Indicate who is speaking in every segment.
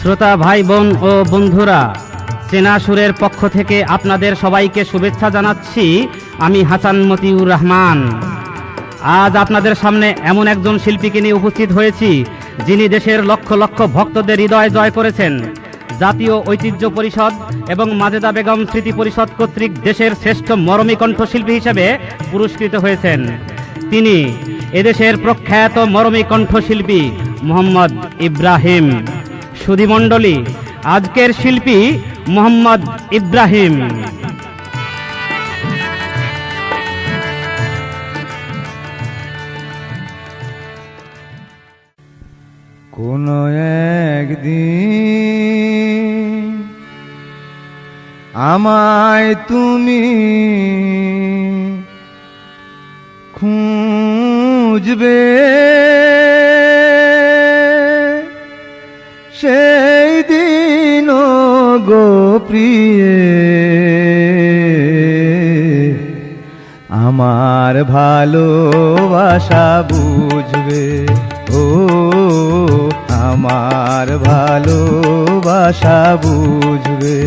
Speaker 1: শ্রোতা ভাই বোন ও বন্ধুরা, চেনা সুরের পক্ষ থেকে আপনাদের সবাইকে শুভেচ্ছা জানাচ্ছি। আমি হাসান মতিউর রহমান। আজ আপনাদের সামনে এমন একজন শিল্পীকে নিয়ে উপস্থিত হয়েছি যিনি দেশের লক্ষ লক্ষ ভক্তদের হৃদয় জয় করেছেন। জাতীয় ঐতিহ্য পরিষদ এবং মাজেদা বেগম স্মৃতি পরিষদ কর্তৃক দেশের শ্রেষ্ঠ মরমী কণ্ঠশিল্পী হিসেবে পুরস্কৃত হয়েছেন। তিনি এদেশের প্রখ্যাত মরমী কণ্ঠশিল্পী মোহাম্মদ ইব্রাহিম। সুধীমণ্ডলী, আজকের শিল্পী মোহাম্মদ ইব্রাহিম।
Speaker 2: কোন একদিন আমায় তুমি খুঁজবে, সেই দিন গো প্রিয়ে আমার ভালোবাসা বুঝবে। ও আমার ভালোবাসা বুঝবে।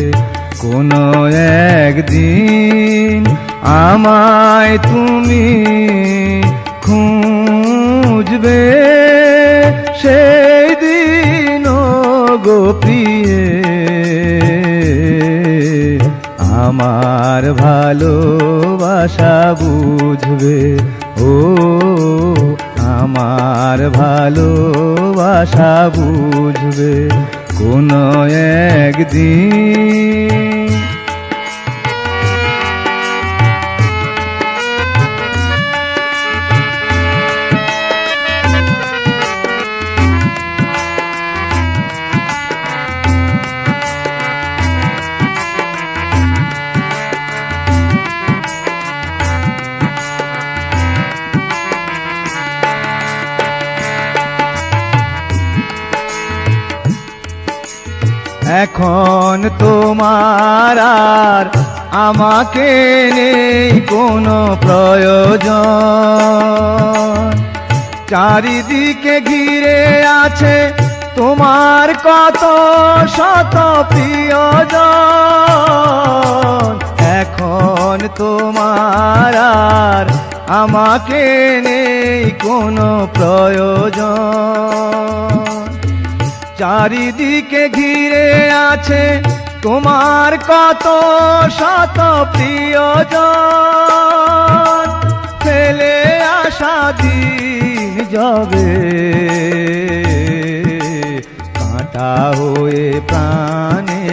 Speaker 2: কোনো একদিন আমায় তুমি খুঁজবে, সেই দিন গো প্রিয়ে আমার ভালোবাসা বুঝবে। ও আমার ভালোবাসা বুঝবে কোনো একদিন। এখন তোমার আর আমাকে নেই কোনো প্রয়োজন। চারিদিকে ঘিরে আছে তোমার কত শত প্রিয়জন। এখন তোমার আর আমাকে নেই কোনো প্রয়োজন। চারিদিকে ঘিরে আছে তোমার কত শত প্রিয়জন। ফেলে আসা দিন যাবে, কাঁটা হয়ে প্রাণে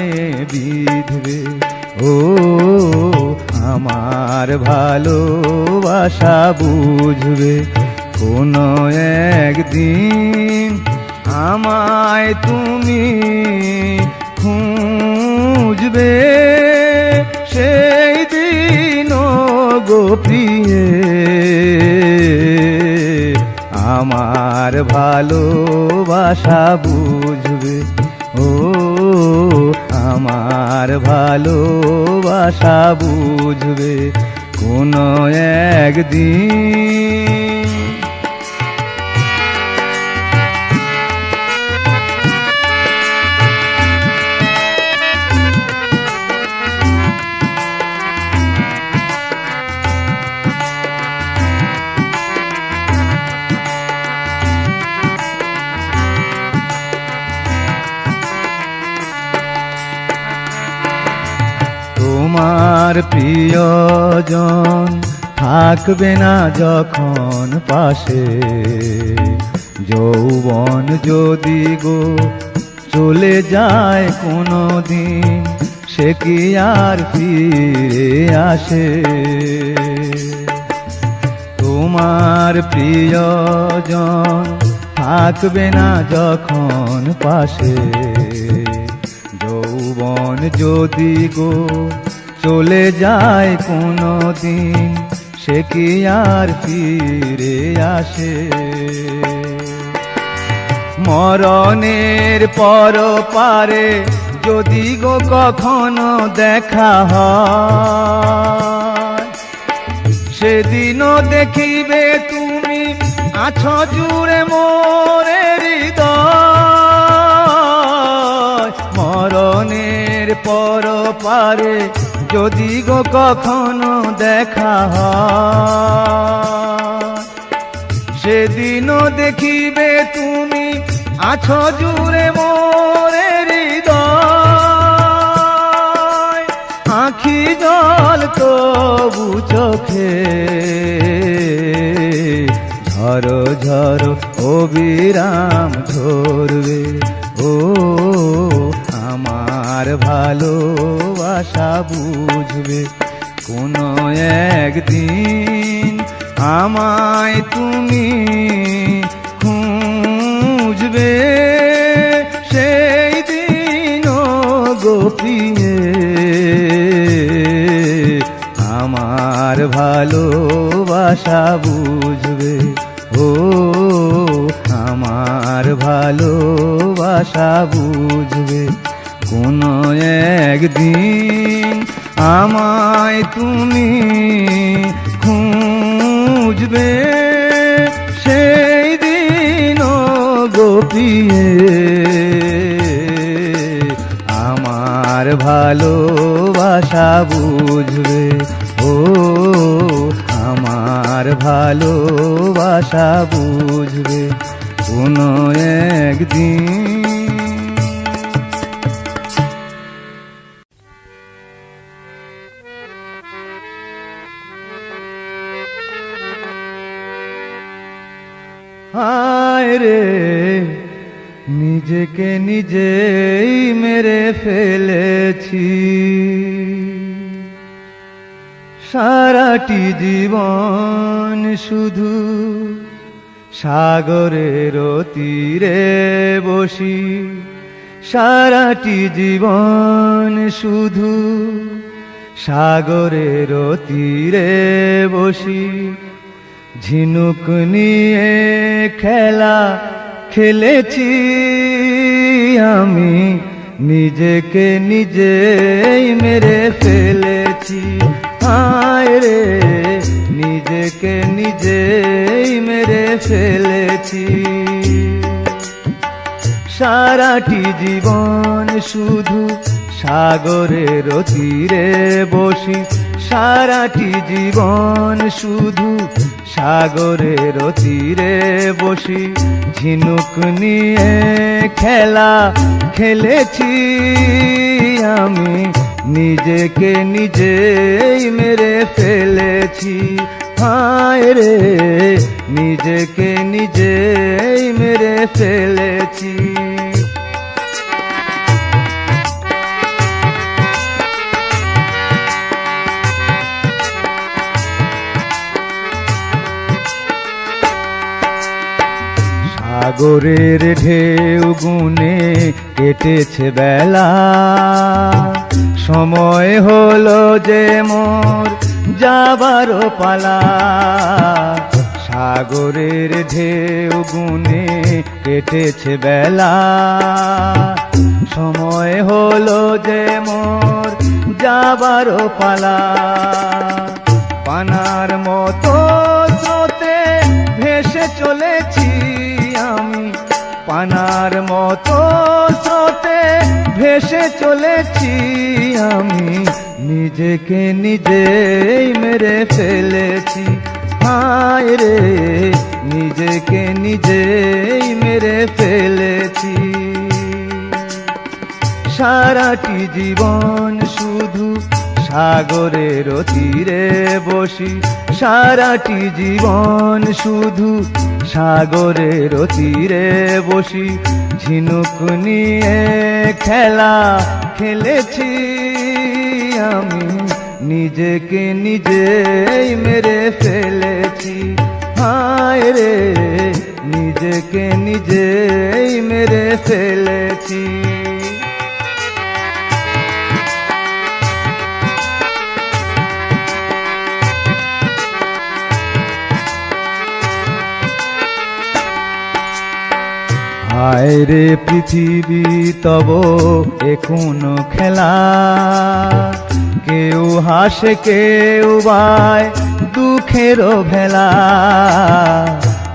Speaker 2: বিঁধবে। ও আমার ভালোবাসা বুঝবে কোনো একদিন আমায় তুমি খুঁজবে, সেই দিন গো প্রিয়ে আমার ভালোবাসা বুঝবে। ও আমার ভালোবাসা বুঝবে কোনো একদিন। তোমার প্রিয়জন থাকবে না যখন পাশে, যৌবন যদি গো চলে যায় কোনো দিন, সে কি আর ফিরে আসে? তোমার প্রিয়জন থাকবে না যখন পাশে, যৌবন যদি গো চলে যায় কোনো দিন, সে কি আর ফিরে আসে? মরণের পর পারে যদি গো কখনো দেখা হয়, সেদিনও দেখিবে তুমি আছো জুড়ে মোরে হৃদয়। পর পারে যদি গো কখনো দেখা হয়, সেদিনও দেখিবে তুমি আছো জুড়ে মোরে হৃদয়, আখি জল তবু চোখে ঝরো ঝরো অবিরাম ঝরবে। ও আমার ভালোবাসা বুঝবে কোনো একদিন, আমায় তুমি খুঁজবে, সেই দিন গোপিয়ে আমার ভালোবাসা বুঝবে। ও আমার ভালোবাসা বুঝবে কোনো একদিন, আমায় তুমি খুঁজবে, সেই দিন গোপিয়ে আমার ভালোবাসা বুঝবে। ও আমার ভালোবাসা বুঝবে কোনো একদিন। হায় রে নিজেকে নিজেই মেরে ফেলেছি, সারাটি জীবন শুধু সাগরের তীরে বসি, সারাটি জীবন শুধু সাগরের তীরে বসি, ঝিনুক নিয়ে খেলা খেলেছি আমি, নিজেকে নিজেই মেরে ফেলেছি। হায় রে নিজেকে নিজেই মেরে ফেলেছি, সারাটি জীবন শুধু সাগরের তীরে বসি, সারাটি জীবন শুধু সাগরের তীরে বসি, ঝিনুক নিয়ে খেলা খেলেছি আমি, নিজেকে নিজেই মেরে ফেলেছি। হায় রে নিজেকে নিজেই মেরে ফেলেছি। সাগরের ঢেউ গুনে কেটেছে বেলা, সময় হলো যে মোর যাবারও পালা, সাগরের ঢেউ গুনে কেটেছে বেলা, সময় হলো যে মোর যাবারও পালা, পানার মতো স্রোতে ভেসে চলেছি আমি, পানার মতো স্রোতে ভেসে চলেছি আমি, নিজেকে নিজেই মেরে ফেলেছি। হায় রে নিজেকে নিজেই মেরে ফেলেছি, সারাটি জীবন শুধু সাগরের তীরে বসি, সারাটি জীবন শুধু সাগরের তীরে বসি, ঝিনুক নিয়ে খেলা খেলেছি আমি, নিজেকে নিজেই মেরে ফেলেছি। হায় রে নিজেকে নিজেই মেরে ফেলেছি। হায় রে পৃথিবী তব এ কোন খেলা, কেউ হাসে কেউ বায় দুঃখেরও ভেলা,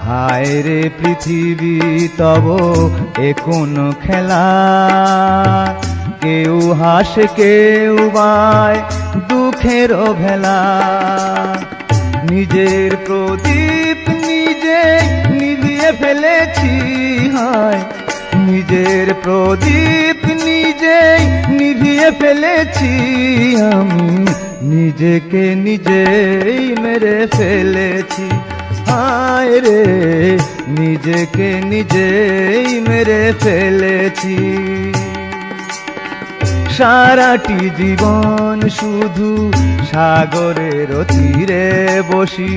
Speaker 2: হায় রে পৃথিবী তব এ কোন খেলা, কেউ হাসে কেউ বায় দুঃখের ভেলা। নিজের প্রদীপ নিজে নিভিয়ে ফেলেছি, হয় নিজের প্রদীপ নিজে নিভিয়ে ফেলেছি। আমি নিজেকে নিজেই মেরে ফেলেছি, হায় রে নিজেকে নিজেই মেরে ফেলেছি। সারাটি জীবন শুধু সাগরের তীরে বসি,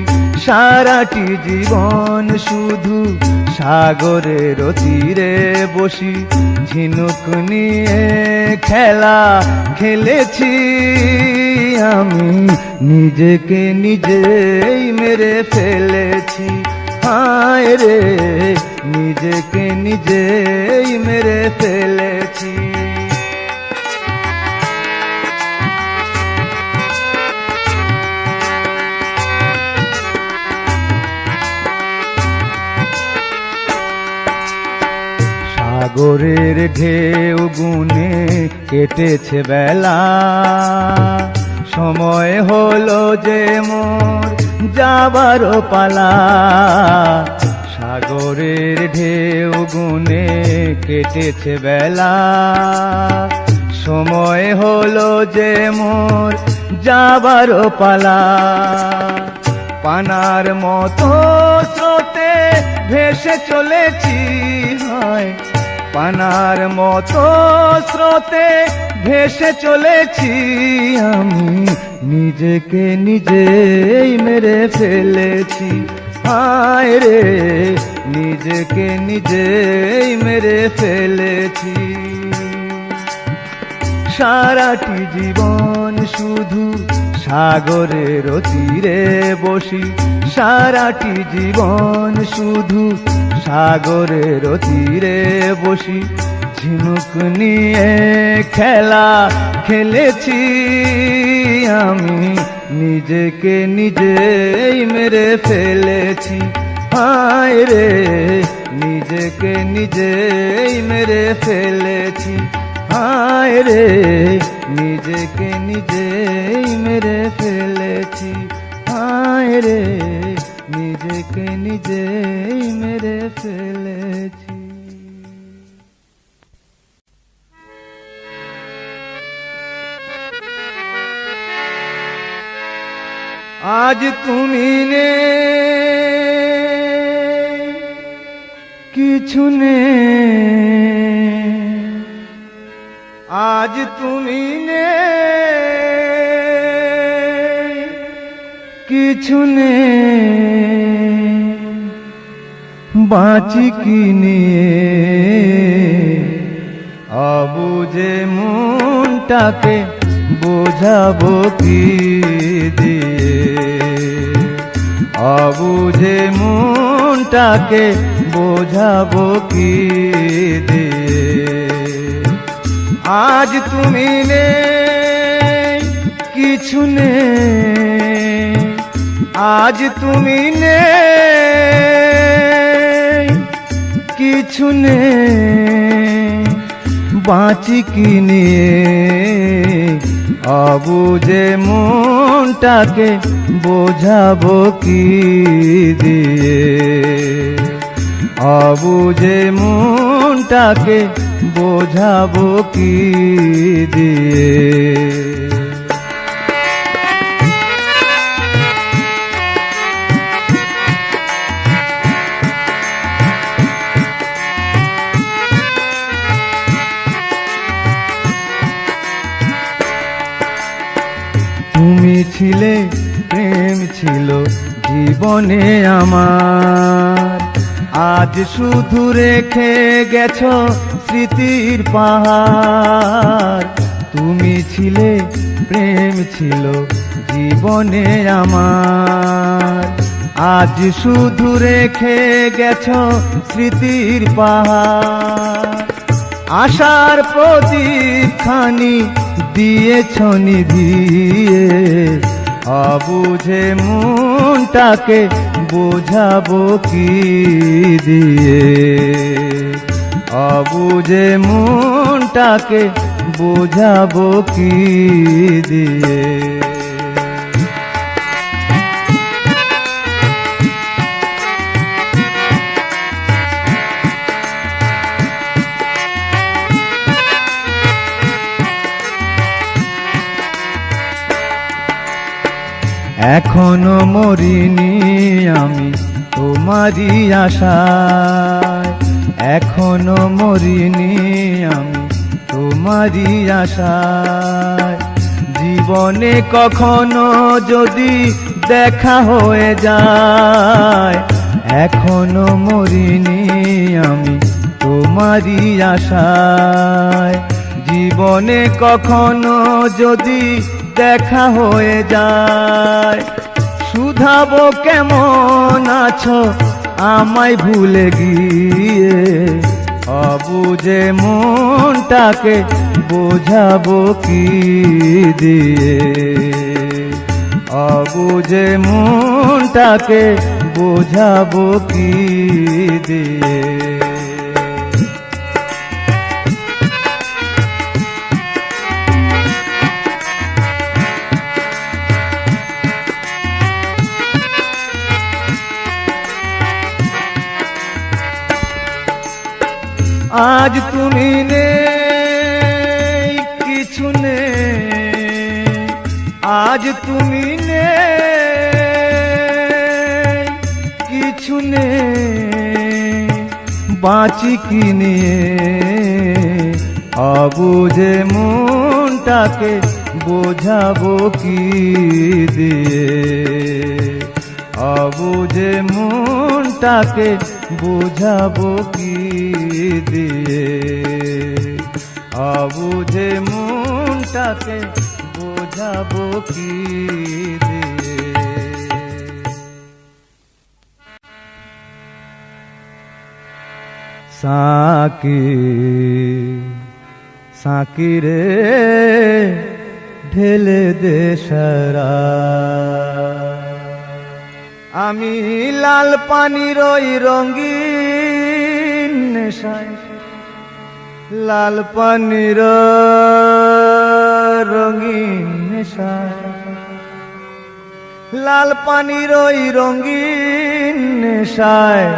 Speaker 2: সারাটি জীবন শুধু সাগরের তীরে বসি। ঝিনুক নিয়ে খেলা খেলেছি, আমি নিজেকে নিজেই মেরে ফেলেছি, হায় রে নিজেকে নিজেই মেরে ফেলেছি। সাগরের ঢেউ গুনে কেটেছে বেলা, সময় হলো যে মোর যাবার পালা। সাগরের ঢেউ গুনে কেটেছে বেলা, সময় হলো যে মোর যাবার পালা। পানার মতো স্রোতে ভেসে চলেছি, হয় পানার মতো স্রোতে ভেসে চলেছি। আমি নিজেকে নিজেই মেরে ফেলেছি, হায় রে নিজেকে নিজেই মেরে ফেলেছি। সারাটি জীবন শুধু সাগরের তীরে বসি, সারাটি জীবন শুধু সাগরের তীরে বসি। ঝিনুক নিয়ে খেলা খেলেছি, আমি নিজেকে নিজেই মেরে ফেলেছি, হায় রে নিজেকে নিজেই মেরে ফেলেছি, হায় রে নিজেকে নিজেই মেরে ফেলেছি, হায় রে নিজেকে নিজেই মেরে ফেলেছি। আজ তুমি নেই, কিছু নেই, আজ তুমি নেই, কিছু নেই, বাঁচি কি নিয়ে। অবুঝে মনটাকে বোঝাবো কি দিয়ে, অবুঝে মনটাকে বোঝাবো কি দিয়ে। আজ তুমি নেই, কিছু নেই, আজ তুমি নেই, কিছু নেই, বাঁচি কি নিয়ে। অবুঝে মনটাকে বোঝাবো কি দিয়ে, অবুঝে মনটাকে বোঝাবো কি দিয়ে। তুমি ছিলে, প্রেম ছিল জীবনে আমার, আজ শুধু রেখে গেছো স্মৃতির পাহাড়। তুমি ছিলে, প্রেম ছিল জীবনে আমার, আজ শুধু রেখে গেছো স্মৃতির পাহাড়। আশার প্রদীপ খানি দিয়েছ নিভিয়ে, অবুঝে মনটাকে বোঝাবো কি দিয়ে, অবুঝে মনটাকে বোঝাবো কি দিয়ে। এখনো মরিনি আমি তোমারই আশায়, এখনো মরিনি আমি তোমারই আশায়। জীবনে কখনো যদি দেখা হয়ে যায়, এখনো মরিনি আমি তোমারই আশায়। জীবনে কখনো যদি দেখা হয়ে যায়, শুধাবো কেমন আছো আমায় ভুলে গিয়ে। অবুঝে মনটাকে বোঝাবো কি দিয়ে, অবুঝে মনটাকে বোঝাবো কি দিয়ে। আজ তুমি নেই, কিছু নেই, আজ তুমি নেই, কিছু নেই, বাঁচি কি নিয়ে। অবুঝে মনটাকে বোঝাবো কি দিয়ে, অবুঝে মনটাকে বোঝাবো কি দিয়ে, অবুঝে মনটাকে বোঝাবো কি দিয়ে। সাকি সাকি রে ঢেলে দে শরাব, আমি লাল পানির ওই রঙিন নেশায়, লাল পানির রঙিন নেশায়, লাল পানির ওই রঙিন নেশায়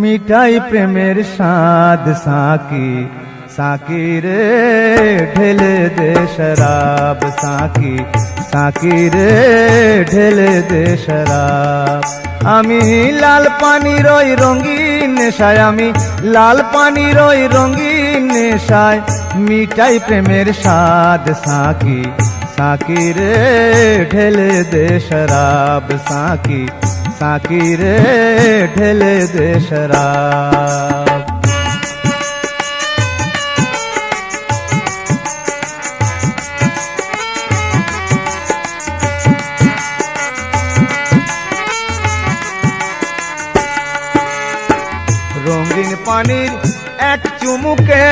Speaker 2: মিটাই প্রেমের স্বাদ। সাকি সাকি রে ঢেলে দে শরাব, সাকি সাকি রে ঢেলে দে শরাব। আমি লাল পানির ওই রঙিন নেশায়, আমি লাল পানির ওই রঙিন নেশায় মিটাই প্রেমের স্বাদ। সাকি সাকি রে ঢেলে দে শরাব, সাকি সাকি রে ঢেলে দে শরাব। রঙিন পানির এক চুমুকে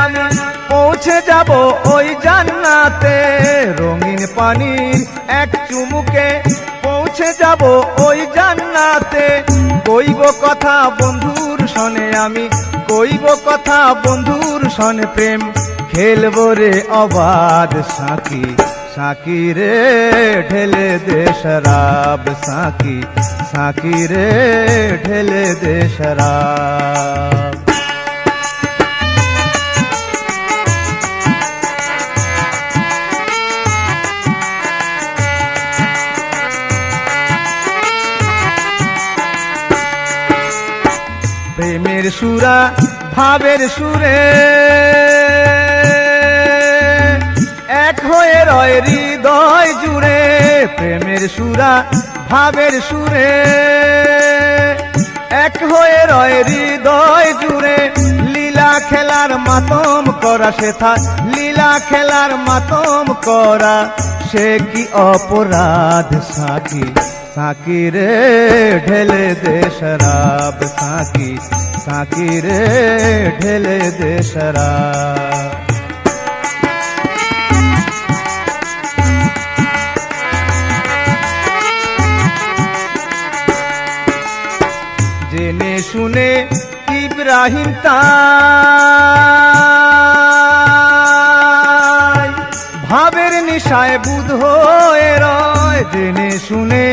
Speaker 2: আমি পৌঁছে যাব ওই জান্নাতে। রঙিন পানির এক চুমুকে পৌঁছে যাব ওই জান্নাতে। কইব কথা বন্ধুর সনে আমি, কইব কথা বন্ধুর সনে, প্রেম খেলবো রে অবাধ। সাকি সাকি রে ঢেলে দে শরাব, সাকি সাকি রে ঢেলে দে শরাব। প্রেমের সুরা ভাবের সুরে এক হয়ে রয় হৃদয় জুড়ে। প্রেমের সুরা ভাবের সুরে এক হয়ে রয় হৃদয় জুড়ে। লীলা খেলার মাতম করা সেথা, লীলা খেলার মাতম করা সে কি অপরাধ। সাকি সাকি রে ঢেলে দে শরাব, সাকি সাকি রে ঢেলে দে শরাব। জেনে শুনে ইব্রাহিম তার শুনে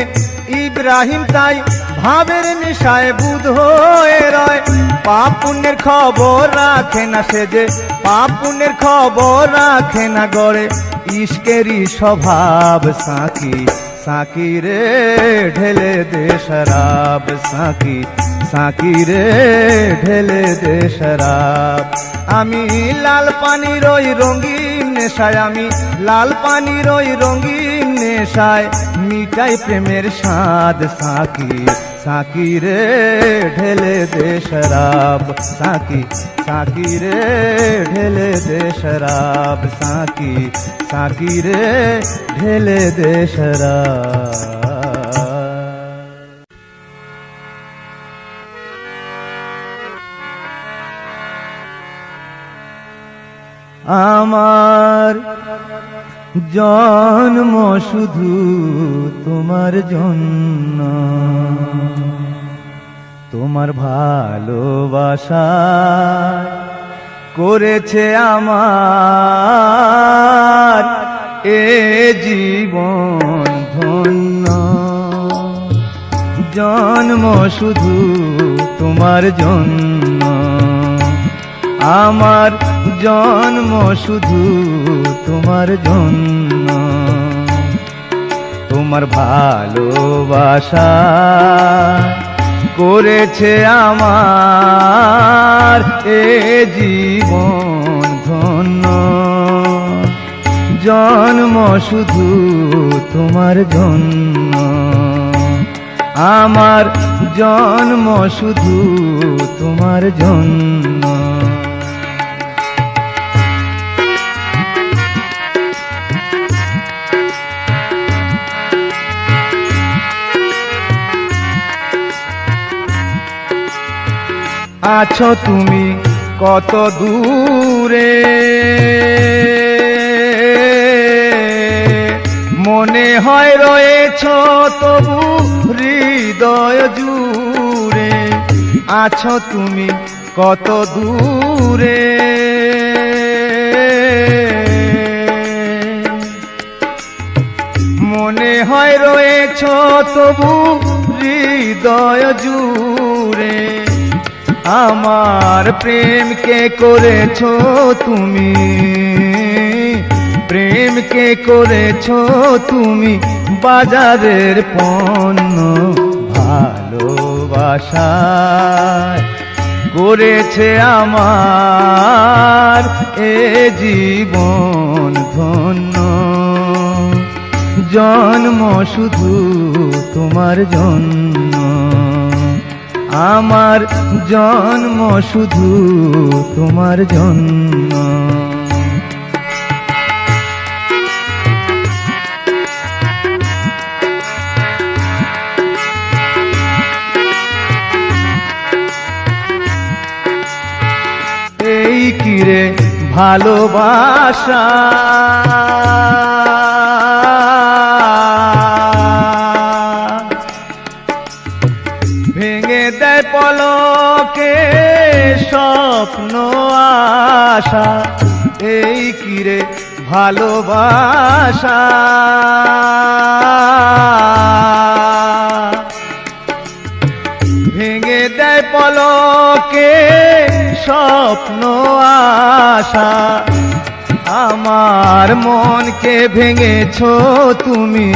Speaker 2: ইব্রাহিম তাই ভাবের নেশায় বুধ হয়ে রয়। পাপ পুণ্যের খবর রাখে না সে যে, পাপ পুণ্যের খবর রাখে না গড়ে ইশকেরই স্বভাব। সাকি সাকি রে ঢেলে দে শরাব, সাকি সাকি রে ঢেলে দে শরাব। আমি লাল পানির ওই রঙিন নেশায়, আমি লাল পানির ওই রঙিন নেশায় মিটাই প্রেমের স্বাদ। সাকি সাকি রে ঢেলে দে শরাব, সাকি সাকি রে ঢেলে দে শরাব, সাকি সাকি রে ঢেলে দে শরাব। আমার জন্ম শুধু তোমার জন্য, তোমার ভালোবাসা করেছে আমার এ জীবন ধন্য। জন্ম শুধু তোমার জন্য, আমার জন্ম শুধু তোমার জন্য। তোমার ভালোবাসা করেছে আমার এ জীবন ধন্য। জন্ম শুধু তোমার জন্য, আমার জন্ম শুধু তোমার জন্য। আছো তুমি কত দূরে, মনে হয় রয়েছ তবু হৃদয় জুড়ে। আছো তুমি কত দূরে, মনে হয় রয়েছ তবু হৃদয় জুড়ে। আমার প্রেমকে করেছো তুমি, প্রেমকে করেছো তুমি বাজারের পণ্য। ভালোবাসায় করেছে আমার এ জীবন ধন্য। জন্ম শুধু তোমার জন্য, আমার জন্ম শুধু তোমার জন্য। এই কিরে ভালোবাসা, ভেঙে দেয় পলকে স্বপ্ন আশা। এই কিরে ভালোবাসা, ভেঙে দেয় পলকে স্বপ্ন আশা। আমার মনকে ভেঙেছো তুমি,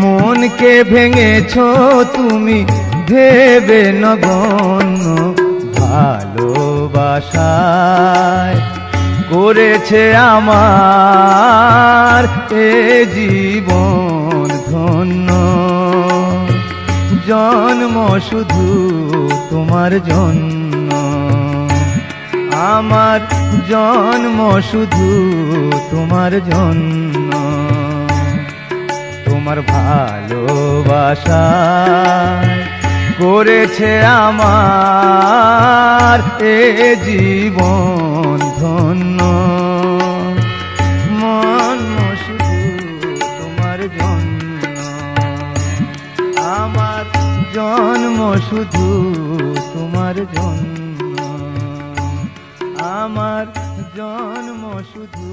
Speaker 2: মনকে ভেঙেছো তুমি ভেবে নগণ্য। ভালোবাসায় করেছে আমার এ জীবন ধন্য। জন্ম শুধু তোমার জন্য, আমার জন্ম শুধু তোমার জন্য। তোমার ভালোবাসা করেছে আমার এ জীবন ধন্য। মন শুধু তোমার জন্য, আমার জন্ম শুধু তোমার জন্য, আমার জন্ম শুধু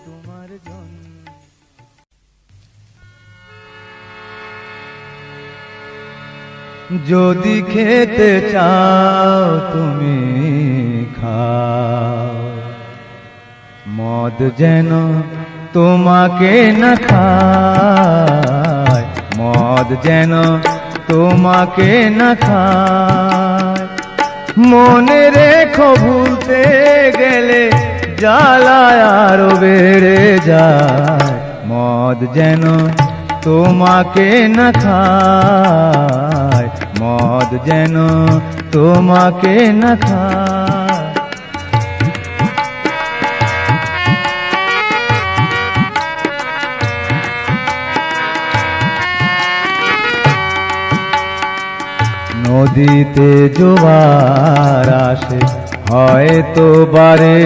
Speaker 2: তোমার জন্য। যদি খেতে চাও তুমি খাও, মদ যেন তোমাকে না খায়, মদ যেন তোমাকে না খায়। মনে রেখো ভুলতে গেলে জ্বালায় আরো বেড়ে যায়, মদ যেন তোমাকে না খায়, মদ যেন তোমাকে না খায়। নদীতে জোয়ার আসে হয়তো বারে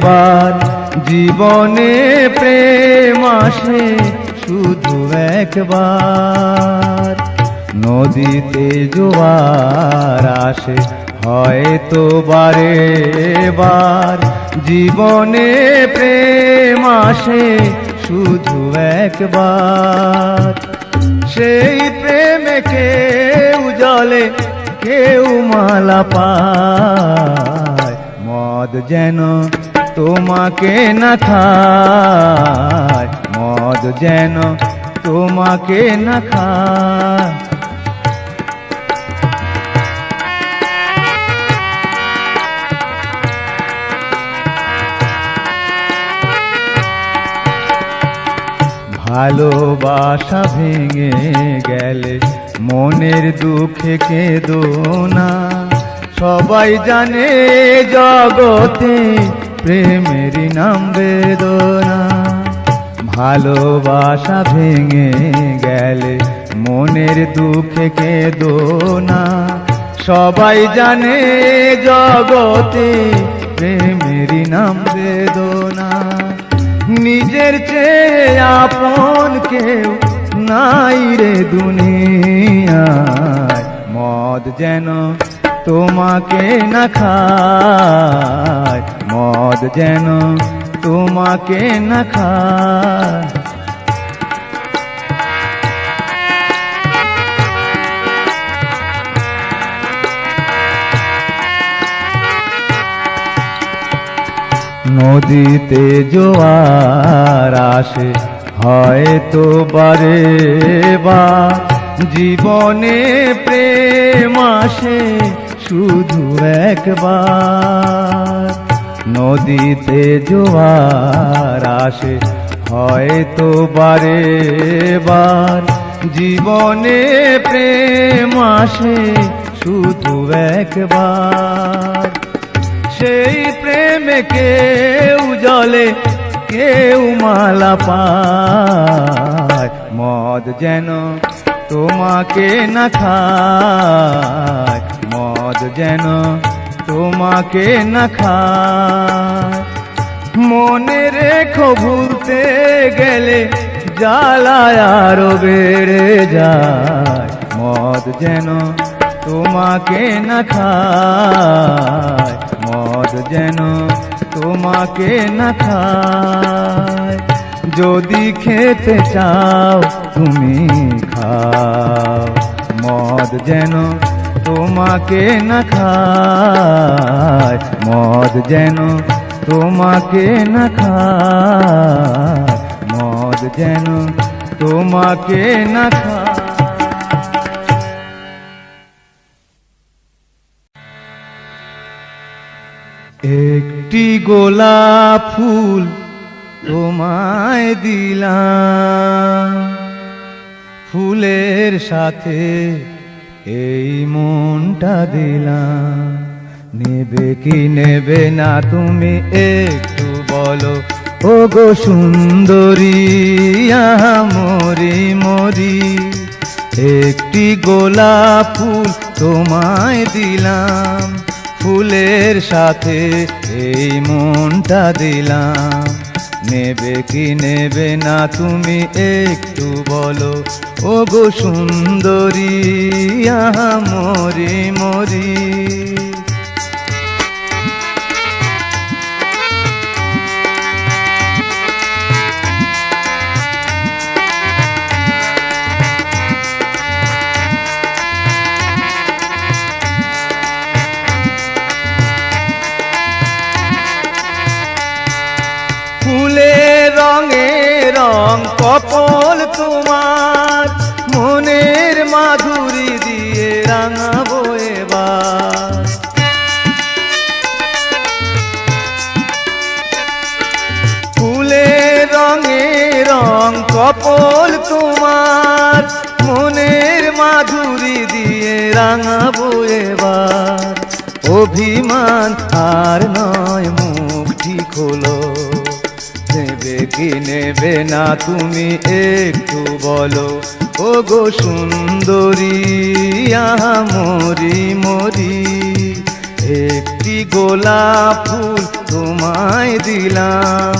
Speaker 2: বার, জীবনে প্রেম আসে শুধু একবার। নদীতে জোয়ার আসে হয়তো বারে বার, জীবনে প্রেম আসে শুধু একবার। সেই প্রেমে কেউ জলে কেউ মালা পায়, মদ যেন তোমাকে না খায়, মদ যেন তোমাকে না খায়। ভালোবাসা ভেঙে গেলে মনের দুঃখে কেঁদো না, সবাই জানে জগতে প্রেমেরই নাম বেদনা। ভালোবাসা ভেঙে গেলে মনের দুঃখে কেঁদো না, সবাই জানে জগতে প্রেমেরই নাম বেদনা। নিজের চেয়ে আপন কেউ নাই রে দুনিয়ায়, মদ যেন তোমাকে না খায়, মদ যেন তোমাকে না খায়। নদীতে জোয়ার আসে হয়তো বারে বার, জীবনে প্রেম আসে শুধু একবার। নদীতে জোয়ার আসে হয়তো বারে বার, জীবনে প্রেম আসে শুধু একবার। সেই প্রেমে কেউ জলে কেউ মালা পায়, মদ যেন তোমাকে না খায়, মদ যেন তোমাকে না খায়। মনে রেখো ভুলতে গেলে জ্বালায় আরো বেড়ে যায়, মদ যেন তোমাকে না খায়, মদ যেন তোমাকে না খায়। যদি খেতে চাও তুমি খাও, মদ যেন তোমাকে না খায়, মদ যেন তোমাকে না খায়, মদ যেন তোমাকে না খায়। একটি গোলাপ ফুল তোমায় দিলাম, ফুলের সাথে এই মনটা দিলাম। নেবে কি নেবে না তুমি একটু বলো, ও গো সুন্দরী মরি মরি। একটি গোলাপ ফুল তোমায় দিলাম, ফুলের সাথে এই মনটা দিলাম। নেবে কি নেবে না তুমি একটু বলো, ও গো সুন্দরী মরি মরি। রং কপল তোমার, মনের মাধুরী দিয়ে রাঙাবো এবার। ফুলের রঙে রং কপল তোমার, মনের মাধুরী দিয়ে রাঙাবো এবার। অভিমান আর নয়, মুখটি খোলো, নেবে কি নেবে না তুমি একটু বলো। ও গো সুন্দরী আহা মরি মরি, একটি গোলাপ ফুল তোমায় দিলাম,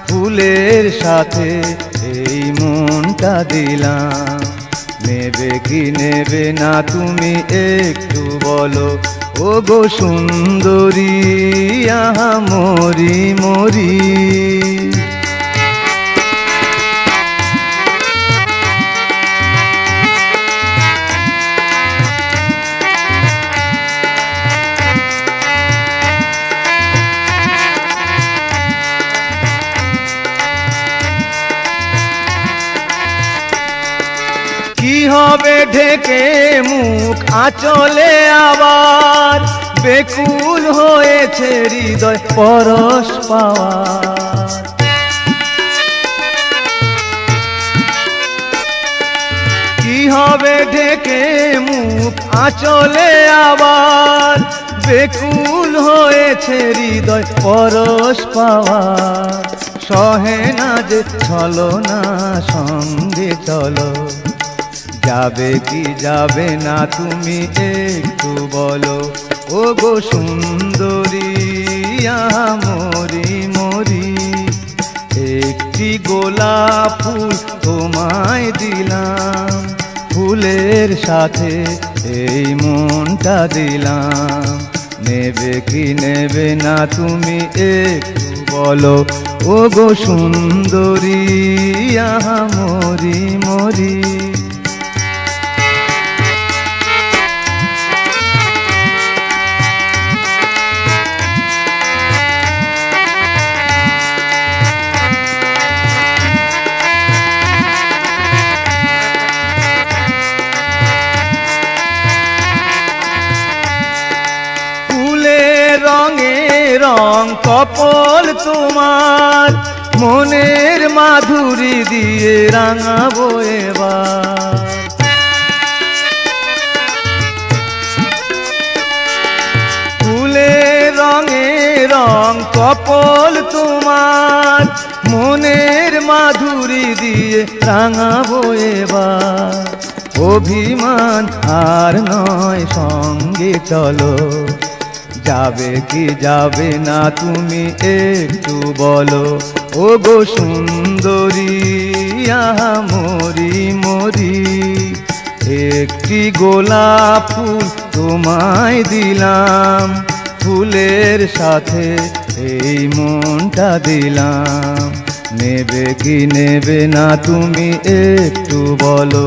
Speaker 2: ফুলের সাথে এই মনটা দিলাম। নেবে কি নেবে না তুমি একটু বলো। ও গো সুন্দরী আহা মরি মরি। কি হবে ঢেকে মুখ আঁচলে আবার, বেকুল হয়েছে হৃদয় পরশ পাওয়ার। কি হবে ঢেকে মুখ আঁচলে আবার, বেকুল হয়েছে হৃদয় পরশ পাওয়ার। সহে না যে চলো না সঙ্গে চলো, যাবে কি যাবে না তুমি একটু বলো। ও গো সুন্দরী আহা মরি মরি, একটি গোলাপ ফুল তোমায় দিলাম, ফুলের সাথে এই মনটা দিলাম। নেবে কি নেবে না তুমি একটু বলো। ও গো সুন্দরী আহা মরি মরি। রঙে রং কপল তোমার, মনের মাধুরী দিয়ে রাঙাবো এবার। ফুলের রঙে রং কপল তোমার, মনের মাধুরী দিয়ে রাঙাবো এবার। অভিমান আর নয় সঙ্গে চলো, যাবে কি যাবে না তুমি একটু বলো। ও গো সুন্দরী আহা মরি মরি, একটি গোলাপ ফুল তোমায় দিলাম, ফুলের সাথে এই মনটা দিলাম। নেবে কি নেবে না তুমি একটু বলো।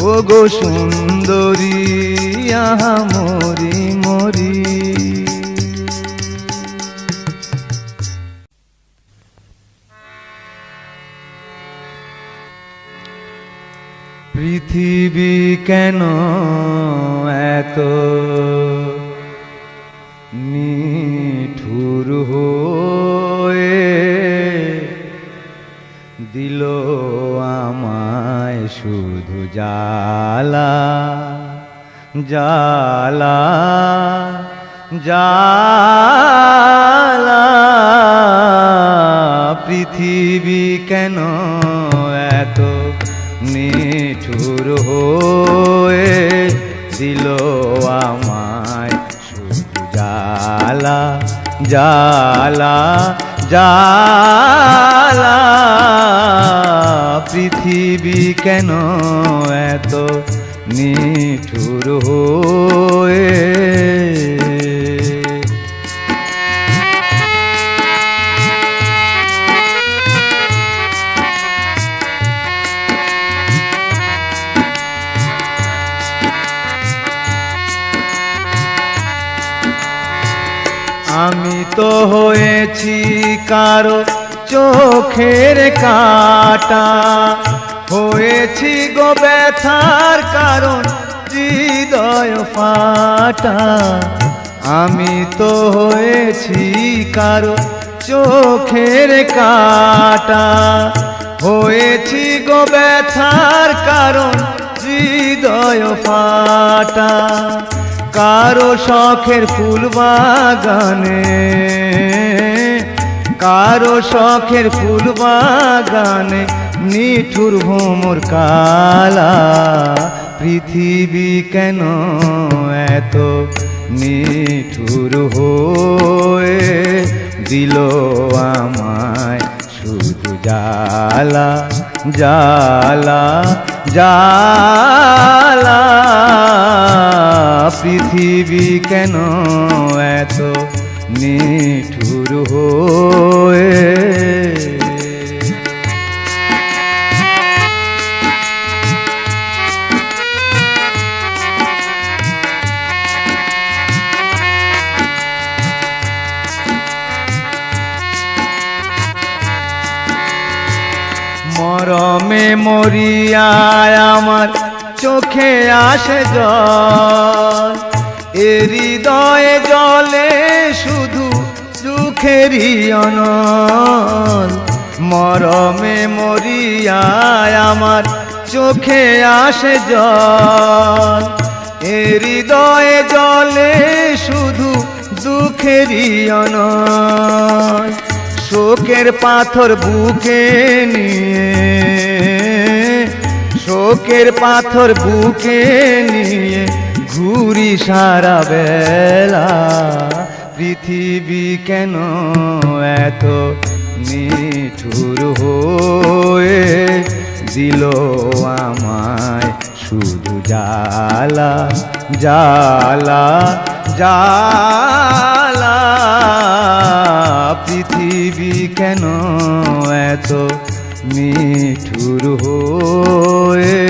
Speaker 2: ও গো সুন্দরী আহা মরি মরি। পৃথিবী কেন এত নিঠুর হয়ে দিল আমায় শুধু জ্বালা জ্বালা জ্বালা। পৃথিবী কেন এত নিঠুর হয়ে দিল আমায় শুধু জ্বালা জ্বালা জ্বালা। পৃথিবী কেন এত নিঠুর হয়ে। আমি তো হয়েছি কারো চোখের কাটা, হয়েছি গো ব্যথার কারণ হৃদয় ফাটা। আমি তো হয়েছি কারো চোখের কাটা, হয়েছি গো ব্যথার কারণ হৃদয় ফাটা। কারো শখের ফুল বাগানে, কারো শখের ফুল বাগানে নিঠুর ভ্রমর কালা। পৃথিবী কেন এত নিঠুর হয়ে দিল আমায় শুধু জ্বালা জ্বালা জ্বালা। পৃথিবী কেন এত নিঠুর হয়ে। মরমে মরিয়ায় আমার চোখে আসে জল, এ হৃদয়ে জলে শুধু দুঃখেরই অনল। মরমে মরিয়ায় আমার চোখে আসে জল, এ হৃদয়ে জলে শুধু দুঃখেরই অনল। শোকের পাথর বুকে নিয়ে, শোকের পাথর বুকে নিয়ে ঘুরি সারা বেলা। পৃথিবী কেন এত নিঠুর হয়ে দিল আমায় শুধু জ্বালা জ্বালা জ্বালা। পৃথিবী কেন এত নিঠুর হয়ে।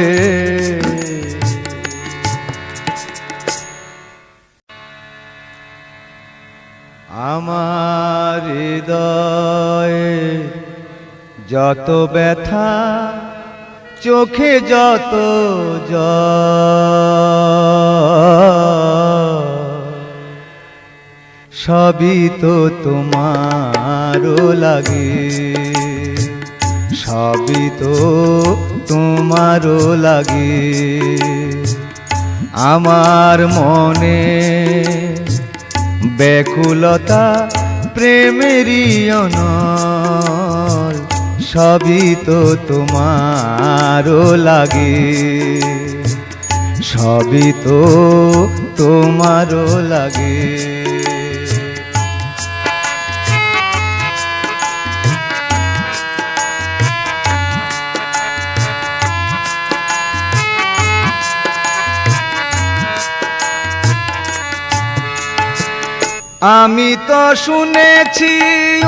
Speaker 2: আমার হৃদয়ে যত ব্যথা, চোখে যত জল, সবই তো তোমারও লাগে, সবই তো তোমারও লাগে। আমার মনে ব্যাকুলতা প্রেমেরই অনল, সবই তো তোমারও লাগে, সবই তো তোমারও লাগে। আমি তো শুনেছি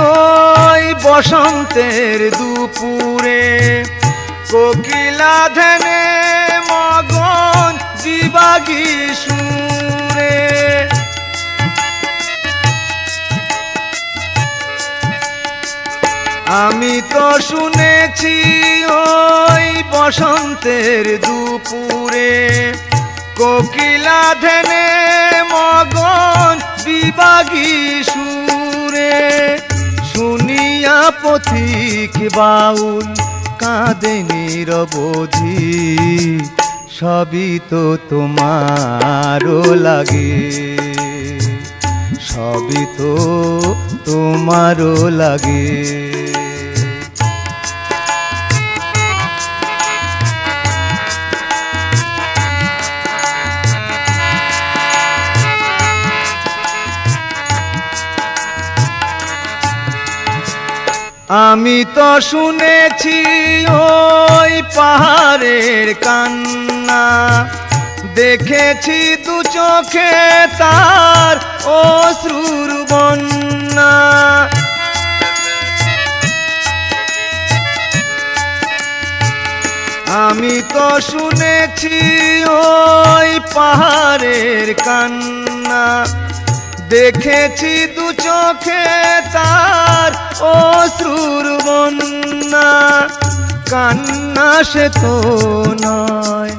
Speaker 2: ওই বসন্তের দুপুরে কোকিলা ধ্যানে মগন দিবাগী সুরে। আমি তো শুনেছি ওই বসন্তের দুপুরে কোকিলা ধ্যানে মগন দিবাগী সুরে। শুনিয়া পথিক বাউল কাঁদে নিরবধি, সবই তো তোমারও লাগে, সবই তো তোমারও লাগে। আমি তো শুনেছি ওই পাহাড়ের কান্না, দেখেছি দু চোখে তার অশ্রুর বন্যা। আমি তো শুনেছি ওই পাহাড়ের কান্না, দেখেছি দু চোখে তার অশ্রুর বন্যা কান্না সে তো নয়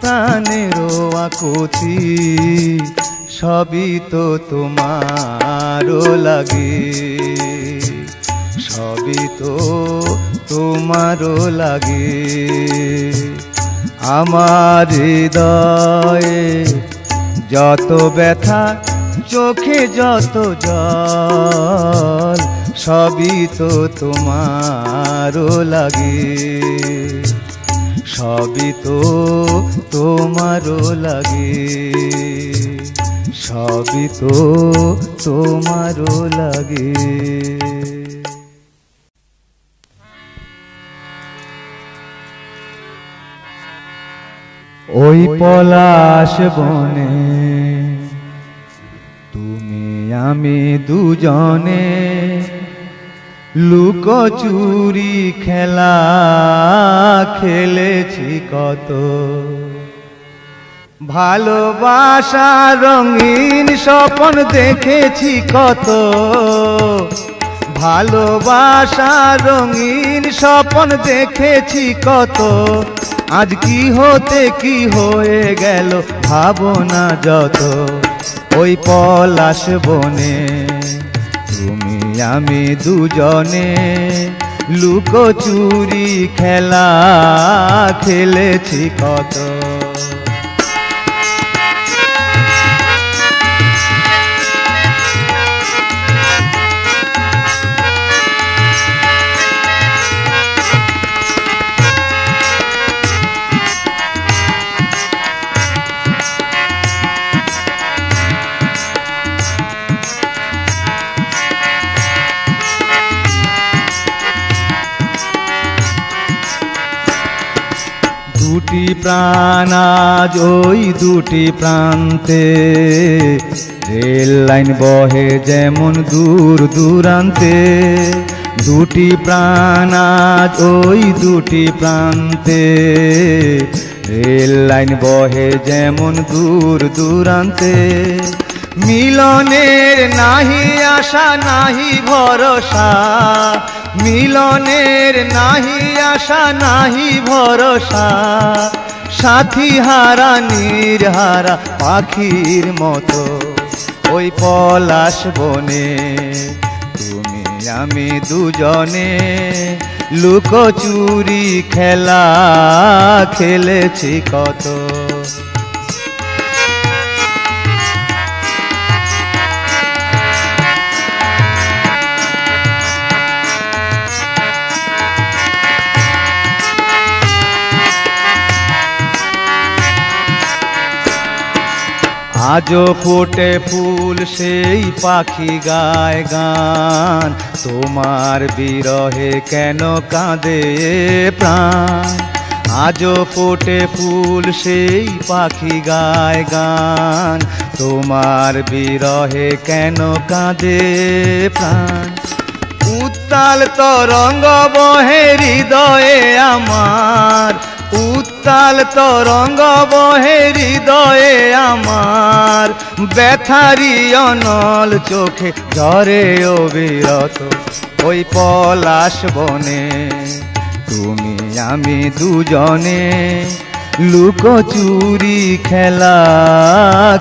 Speaker 2: প্রাণেরও আকুতি সবই তো তোমারও লাগে সবই তো তোমারও লাগে আমার হৃদয়ে যত ব্যথা চোখে যত জল সবই তো তোমারও লাগে সবই তো তোমারও লাগে সবই তো তোমারও লাগে ওই পলাশ বনে তুমি আমি দুজনে লুকোচুরি খেলা খেলেছি কত ভালোবাসা রঙিন স্বপ্ন দেখেছি কত ভালোবাসা রঙিন স্বপ্ন দেখেছি কত আজ কি হতে কি হয়ে গেল ভাবনা যত ওই পলাশ বনে তুমি আমি দুজনে লুকোচুরি খেলা খেলেছি কত দুটি প্রাণ আজ ওই দুটি প্রান্তে রেল লাইন বহে যেমন দূর দূরান্তে দুটি প্রাণ আজ ওই দুটি প্রান্তে রেল লাইন বহে যেমন দূর দূরান্তে মিলনের নাহি আশা নাহি ভরসা মিলনের নাহি আশা নাহি ভরসা সাথী হারা নির্হারা পাখির মতো ওই পলাশ বনে তুমি আমি দুজনে লুকোচুরি খেলা খেলেছি কত আজও ফোটে ফুল সেই পাখি গায় গান তোমার বিরহে কেন কাঁদে প্রাণ আজও ফোটে ফুল সেই পাখি গায় গান তোমার বিরহে কেন কাঁদে প্রাণ উত্তাল তরঙ্গ বহে হৃদয়ে আমার উত্তাল তরঙ্গ বহে হৃদয়ে আমার ব্যথারি অনল চোখে ঝরে অবিরত ওই পলাশ বনে তুমি আমি দুজনে লুকোচুরি খেলা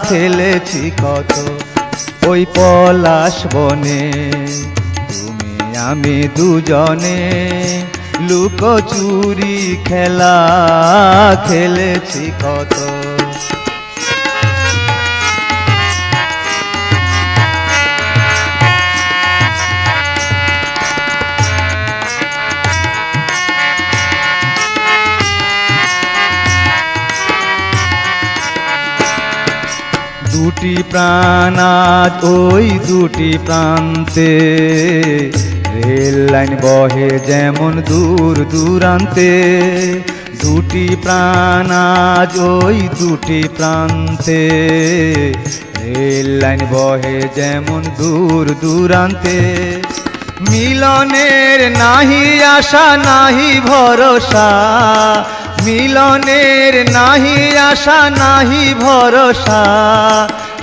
Speaker 2: খেলেছি কত ওই পলাশ বনে তুমি আমি দুজনে লুকোচুরি খেলা খেলেছি কত দুটি প্রাণ আজ ওই দুটি প্রান্তে রেল লাইন বহে যেমন দূর দূরান্তে দুটি প্রাণ আজ ওই দুটি প্রান্তে রেল লাইন বহে যেমন দূর দূরান্তে মিলনের নাহি আশা নাহি ভরসা মিলনের নাহি আশা নাহি ভরসা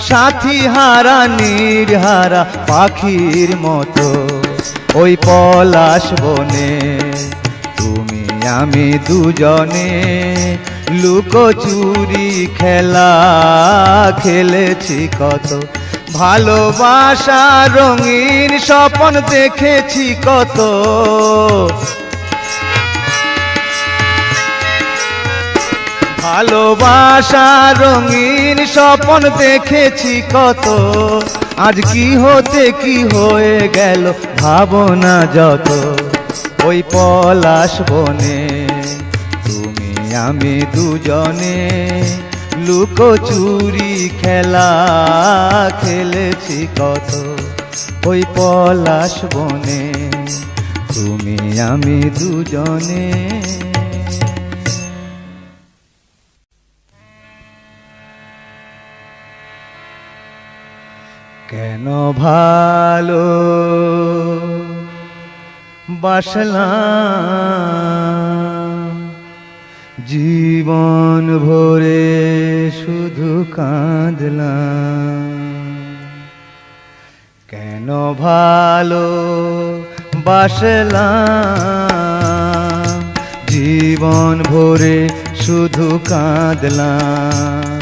Speaker 2: সাথী হারা নির্হারা পাখির মতো ওই পলাশ বনে। তুমি আমি দুজনে লুকোচুরি খেলা খেলেছি কত, ভালোবাসা রঙিন স্বপ্ন দেখেছি কত। ভালোবাসা রঙিন স্বপ্ন দেখেছি কত, আজ কি হতে কি হয়ে গেল ভাবনা যত। ওই পলাশ বনে তুমি আমি দুজনে লুকোচুরি খেলা খেলেছি কত। ওই পলাশ বনে তুমি আমি দুজনে। কেন ভালো বাসলাম জীবন ভরে শুধু কাঁদলাম। কেন ভালো বাসলাম জীবন ভরে শুধু কাঁদলাম।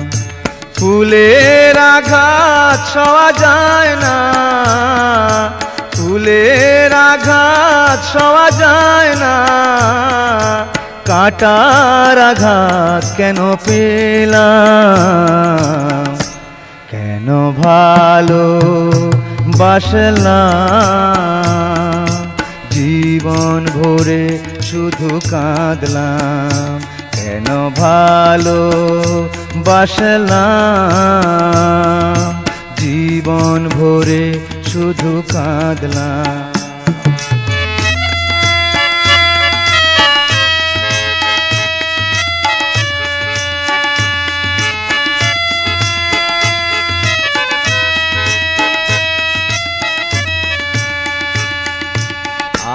Speaker 2: ফুলের আঘাত সওয়া যায় না, ফুলের আঘাত সওয়া যায় না, কাঁটার আঘাত কেন পেলাম। কেন ভালো বাসলাম জীবন ভরে শুধু কাঁদলাম। কেন ভালো বাসলাম জীবন ভরে শুধু কাঁদলাম।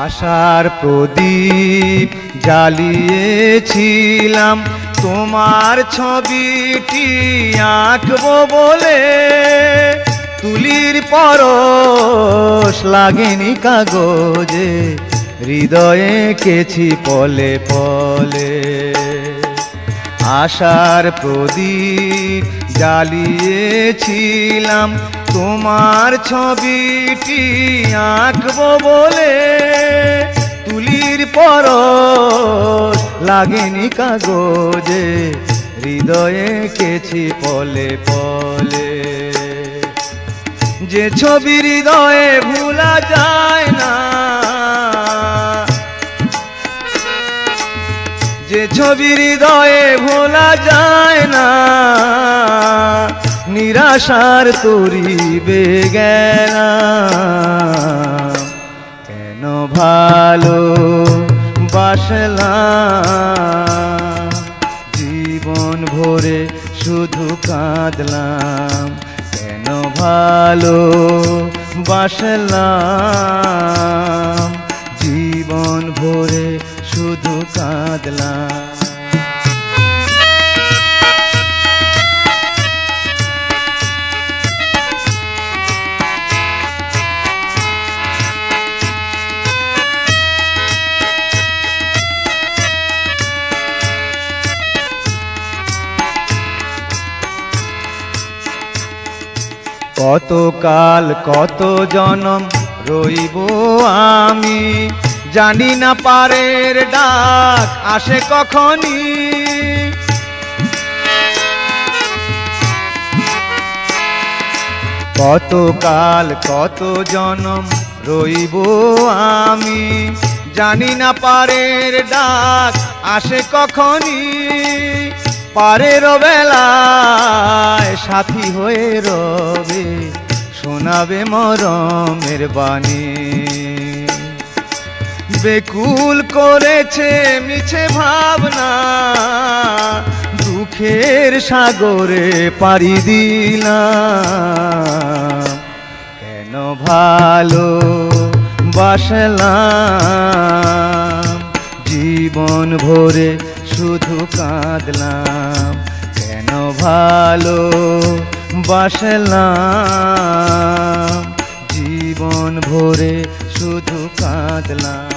Speaker 2: আশার প্রদীপ জ্বালিয়েছিলাম তোমার ছবিটি আঁকবো বলে, তুলির পরশ লাগেনি কাগজে, হৃদয়ে এঁকেছি পলে পলে। আশার প্রদীপ জ্বালিয়েছিলাম তোমার ছবিটি আঁকবো বলে, তুলির পরশ লাগেনি কাগজে, হৃদয়ে এঁকেছি পলে পলে। যে ছবি হৃদয়ে ভুলা যায় না, যে ছবি হৃদয়ে ভোলা যায় না, নিরাশার তরি বেগেলাম। কেন ভালো বাসলাম জীবন ভরে শুধু কাঁদলাম। কেন ভালো বাসলাম জীবন ভরে শুধু কাঁদলাম। কত কাল কত জনম রইব আমি, জানি না পারের ডাক আসে কখনই। কত কাল কত জনম রইব আমি, জানি না পারের ডাক আসে কখনই। পারের বেলায় সাথী হয়ে রবে, শোনাবে মরমের বাণী। বেকুল করেছে মিছে ভাবনা, দুঃখের সাগরে পাড়ি দিলাম। কেন ভালো বাসলাম জীবন ভরে শুধু কাঁদলাম। কেন ভালো বাসলাম জীবন ভরে শুধু কাঁদলাম।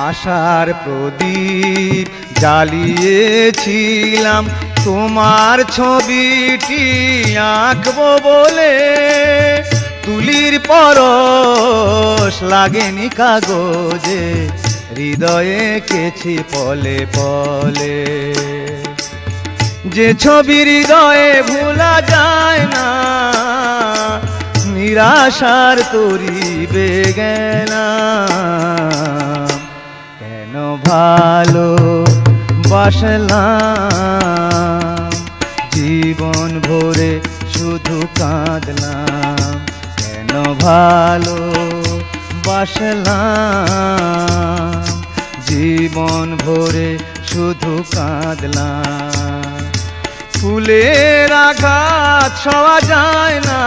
Speaker 2: আশার প্রদীপ জ্বালিয়েছিলাম তোমার ছবিটি আঁকবো বলে, তুলির পরশ লাগেনি কাগজে, হৃদয়ে এঁকেছি পলে পলে। যে ছবি হৃদয়ে ভোলা যায় না, নিরাশার তরি বেগেলাম। কেন ভালো বাসলাম, জীবন ভরে শুধু কাঁদলাম। কেন ভালো বাসলাম, জীবন ভরে শুধু কাঁদলাম। ফুলের আঘাত সওয়া যায় না,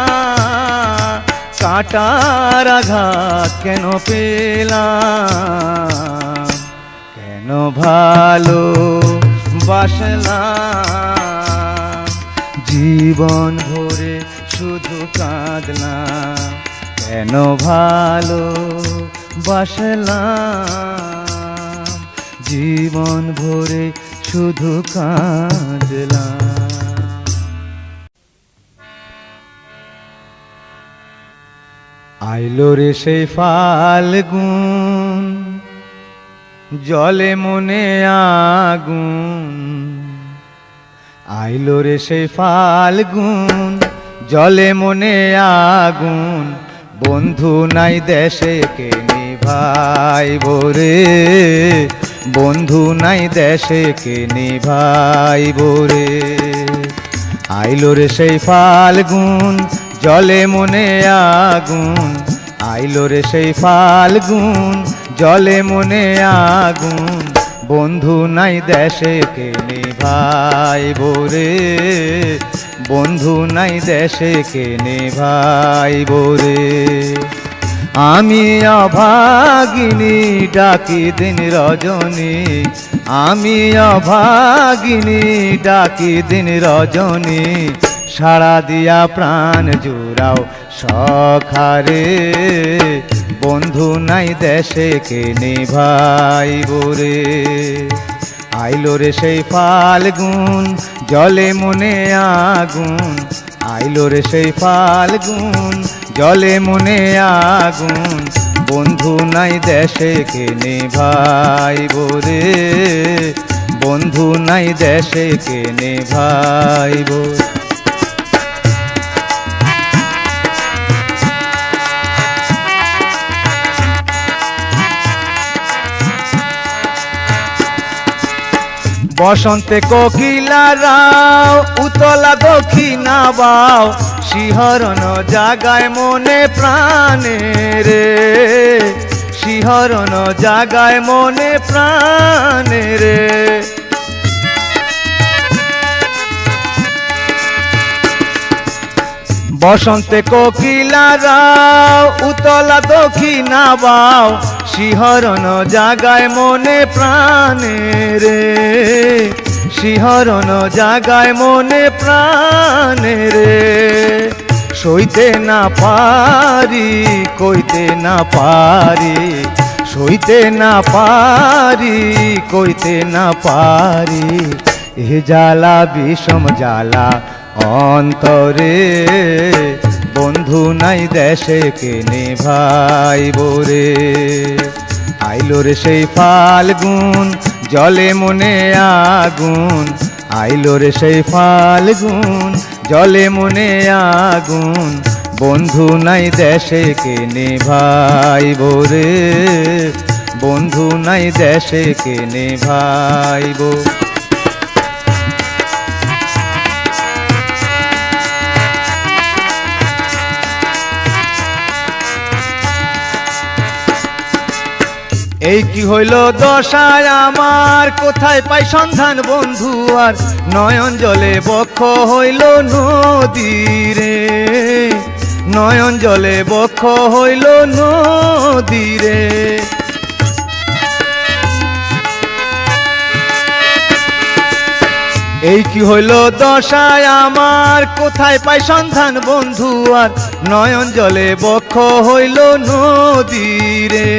Speaker 2: কাঁটার আঘাত কেন পেলাম। কেন ভালো বাসলাম, জীবন ভরে শুধু কাঁদলাম। কেন ভালো বাসলাম, জীবন ভরে শুধু কাঁদলাম। আইলো রে সেই ফাল্গুন, জলে মনে আগুন। আইলো রে সেই ফাল্গুন, জলে মনে আগুন। বন্ধু নাই দেশে কে নিভাইব রে, বন্ধু নাই দেশে কে নিভাইব রে। আইলো রে সেই ফাল্গুন, জলে মনে আগুন। আইলো রে সেই ফাল্গুন, জলে মনে আগুন। বন্ধু নাই দেশে কে নিভাইব রে, বন্ধু নাই দেশে কে নিভাইব রে। আমি অভাগিনী ডাকি দিন রজনী, আমি অভাগিনী ডাকি দিন রজনী। সাড়া দিয়া প্রাণ জুড়াও সখারে, বন্ধু নাই দেশে কে নিভাইব রে। আইলো রে সেই ফাল্গুন, জলে মনে আগুন। আইলো রে সেই ফাল্গুন, জলে মনে আগুন। বন্ধু নাই দেশে কে নিভাইব রে, বন্ধু নাই দেশে কে নিভাইব। বসন্তে কোকিলারাও উতলা দক্ষিণা বাও, শিহরণ জাগায় মনে প্রাণে রে, শিহরণ জাগায় মনে প্রাণে রে। বসন্তে কোকিলারাও উতলা দক্ষিণা বাও, শিহরণ জাগায় মনে প্রাণে রে, শিহরণ জাগায় মনে প্রাণে রে। সইতে না পারি, কইতে না পারি, সইতে না পারি, কইতে না পারি। এ জ্বালা বিষম জ্বালা অন্তরে, বন্ধু নাই দেশে কে নিভাইব রে। আইলো রে সেই ফাল্গুন, জলে মনে আগুন। আইলো রে সেই ফাল্গুন, জলে মনে আগুন। বন্ধু নাই দেশে কে নিভাইব রে, বন্ধু নাই দেশে কে নিভাইব। এই কি হইল দশায় আমার, কোথায় পাই সন্ধান বন্ধু আর, নয়ন জলে বক্ষ হইল নদীরে, নয়ন জলে বক্ষ হইল নদীরে। এই কি হইল দশায় আমার, কোথায় পাই সন্ধান বন্ধু আর, নয়ন জলে বক্ষ হইল নদীরে,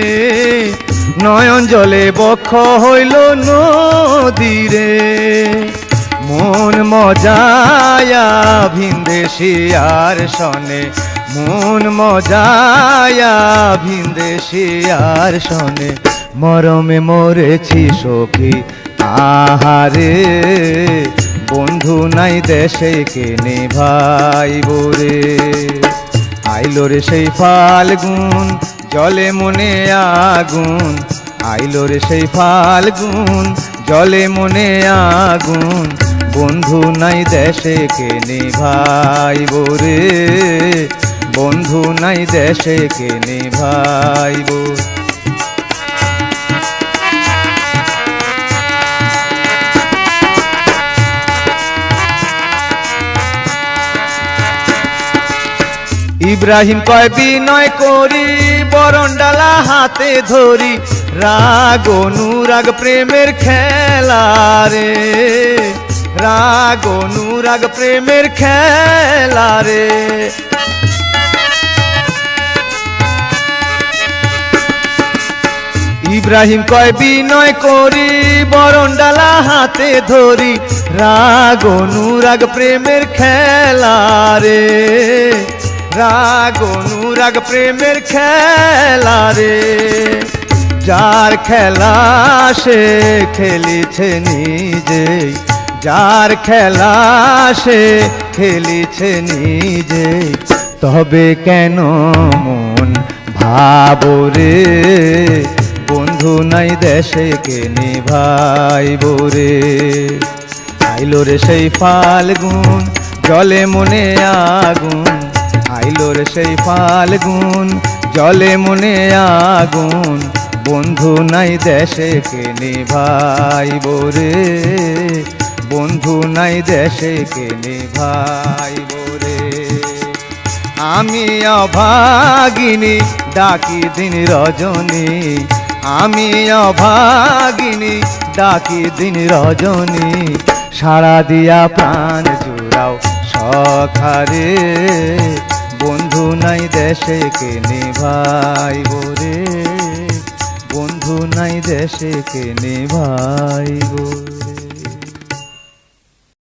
Speaker 2: নয়ন জলে বক্ষ হইল নদীরে। মন মজায়া ভিনদেশিয়ার সনে, মন মজায়া ভিনদেশিয়ার সনে, মরমে মরেছি সখী আহারে, বন্ধু নাই দেশে কেনে ভাই বোরে। আইলো রে সেই ফাল্গুন জলে মনে আগুন, আইলো রে সেই ফাল্গুন জলে মনে আগুন, বন্ধু নাই দেশে কেনে ভাই বোরে, বন্ধু নাই দেশে কেনে ভাই বোর। ইব্রাহিম কয় বিনয় করি, বরণ ডালা হাতে ধরি, রাগ অনুরাগ প্রেমের খেলা রে, রাগ অনুরাগ প্রেমের খেলা রে। ইব্রাহিম কয় বিনয় করি, বরণ ডালা হাতে ধরি, রাগ অনুরাগ প্রেমের খেলা রে, রাগ অনুরাগ প্রেমের খেলা রে। যার খেলা সে খেলিছে নিজে, যার খেলা সে খেলিছে নিজে, তবে কেন মন ভাবরে, বন্ধু নাই দেশে কেনে ভাই বোরে। আইলো রে সেই ফাল্গুন জলে মনে আগুন, আইলো রে সেই ফাল্গুন জলে মনে আগুন, বন্ধু নাই দেশে কেনে ভাই বোরে, বন্ধু নাই দেশে কেনে ভাই বোরে। আমি অভাগিনী ডাকি দিন রজনী, আমি অভাগিনী ডাকি দিন রজনী, সারা দিয়া প্রাণ জুড়াও সখারে, বন্ধু নাই দেশে কেনে ভাই বোরে, বন্ধু নাই দেশে কেনে ভাই বোরে।